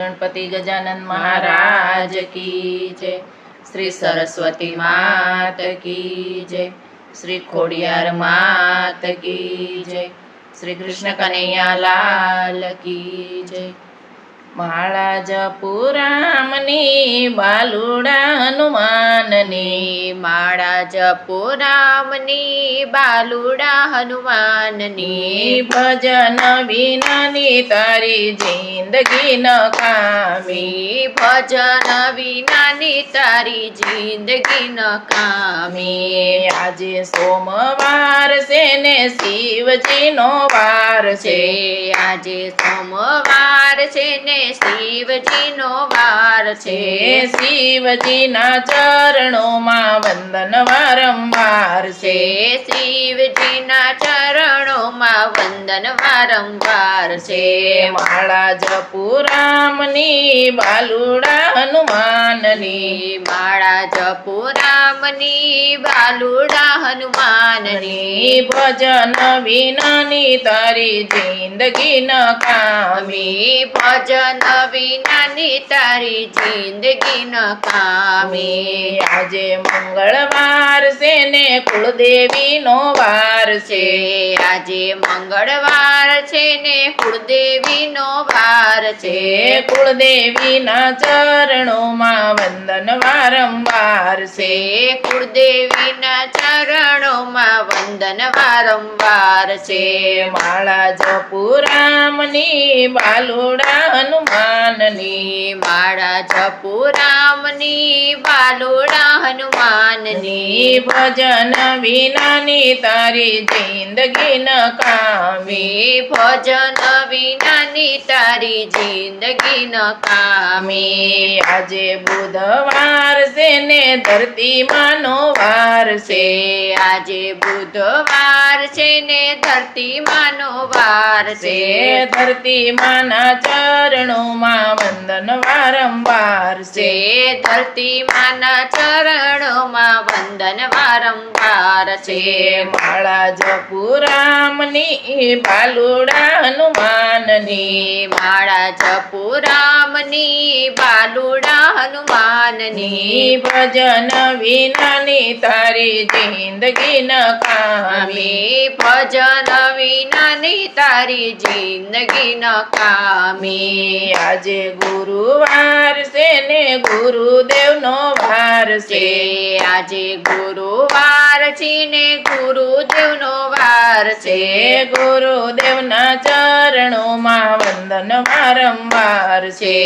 गणपति गजानन महाराज की जय। श्री सरस्वती मात की जय। श्री खोडियार मात की जय। श्री कृष्ण कन्हैया लाल की जय। माळा जपू रामनी बालुडा हनुमाननी, माळा जपो रामनी बालुडा हनुमाननी, भजन विनानी तारी जिंदगी न कामी, भजन विनानी तारी जिंदगी न कामी। આજે સોમવાર છે ને શિવજીનો વાર છે, આજે સોમવાર છે ને શિવજીનો વાર છે। શિવજીના ચરણોમાં વંદન વારંવાર છે, શિવજીના ચરણોમાં વંદન વારંવાર છે। માળા જપુ રામની બાલુડા હનુમાનની, માળા જપો રામની બાલુડા હનુમાનની, ભજન વિનાની તારી જિંદગી ન કામી, ભજન વિનાની તારી જિંદગી ન કામી। આજે મંગળવાર છે ને કુળદેવીનો વાર છે, આજે મંગળવાર છે ને કુળદેવીનો વાર છે। કુળદેવીના ચરણોમાં વંદન વારંવાર છે, કુળદેવીના ચરણોમાં વંદન વારંવાર છે। માળા જપુ રામની બાલુડા હનુમાનની, માળા જપો રામની બાલુડા હનુમાનની, ભજન વિનાની તારી જિંદગી ન કામી, ભજન વિનાની તારી જિંદગી ન કામી। આજે બુધવાર છે ને ધરતી માનો વાર છે, આજે બુધવાર છે ને ધરતી માનો વાર છે। ધરતી માના ચરણોમાં વંદન વારંવાર છે, ધરતી માના ચરણોમાં વંદન વારંવાર છે। માળા જપુ રામની બાલુડા હનુમાનની, માળા જપો રામની બાલુડા હનુમાનની, ભજન વિનાની તારી જિંદગી ન કામી, ભજન વિનાની તારી જિંદગી ન કામી। આજે ગુરુવાર છે ને ગુરુદેવનો વાર છે, આજે ગુરુવાર છે ને ગુરુદેવનો વાર છે। ગુરુદેવના ચરણોમાં વંદન વારંવાર છે,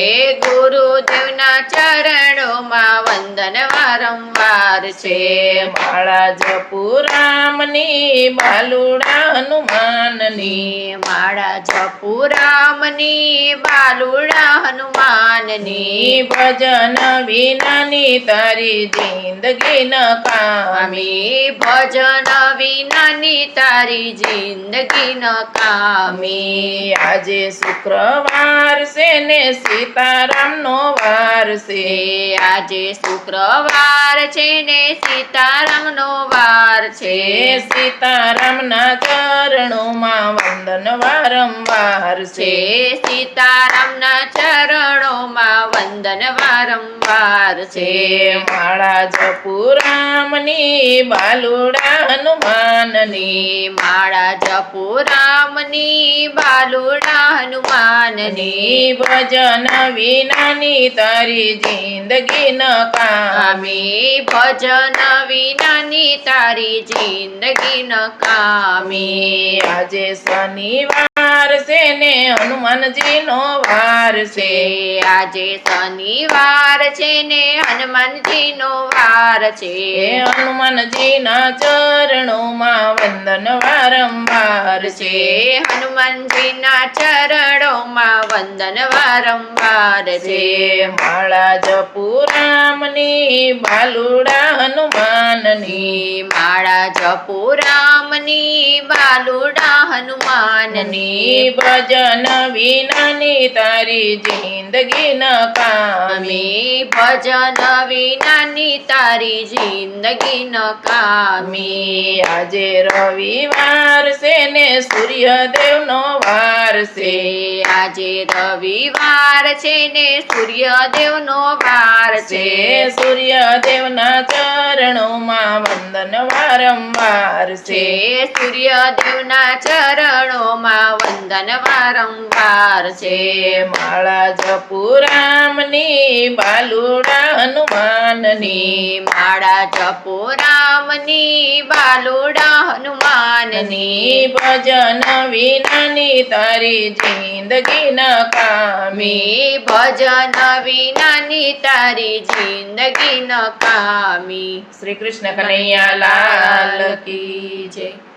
ગુરુદેવના ચરણોમાં વંદન વારંવાર છે। માળા જપુ રામની બાલુડા હનુમાનની, માળા જપો રામની બાલુડા હનુમાનની, ભજન વિનાની તારી જિંદગી ન કામી, ભજન વિનાની તારી જિંદગી ન કામી। આજે શુક્રવાર છે ને સીતારામનો વાર છે, આજે શુક્રવાર છે ને સીતારામનો વાર છે। સીતારામના ચરણોમાં વંદન વારંવાર છે, સીતારામના ચરણોમાં વંદન વારંવાર છે। માળા જપુ રામની બાલુડા હનુમાનની, માળા જપો રામની બાલુડા હનુમાનની, ભજન વિનાની તારી જિંદગી ન કામી, ભજન વિનાની તારી જિંદગી ન કામી। આજે શનિવાર છે ને હનુમાનજીનો વાર છે, આજે શનિવાર છે ને હનુમાનજીનો વાર છે। હનુમાનજીના ચરણોમાં વંદન વારંવાર છે, હનુમાનજીના ચરણોમાં વંદન વારંવાર છે। માળા જપુ રામની બાલુડા હનુમાનની, માળા જપો રામની બાલુડા હનુમાનની, ભજન વિનાની તારી જિંદગી ન કામી, કામી ભજન વિનાની તારી જિંદગી નકામી આજે રવિવાર છે ને સૂર્યદેવનો વાર છે આજે રવિવાર છે ને સૂર્યદેવનો વાર છે સૂર્યદેવના ચરણોમાં વંદન વારંવાર છે સૂર્યદેવના ચરણોમાં વંદન વારંવાર છે માળા જપુરામની બાલુડા હનુમાનની માળા જપો રામની બાલુડા હનુમાનની ભજન વિનાની તારી જિંદગી નકામી ભજન વિનાની તારી જિંદગી નકામી શ્રી કૃષ્ણ કનૈયા લાલ કી જય.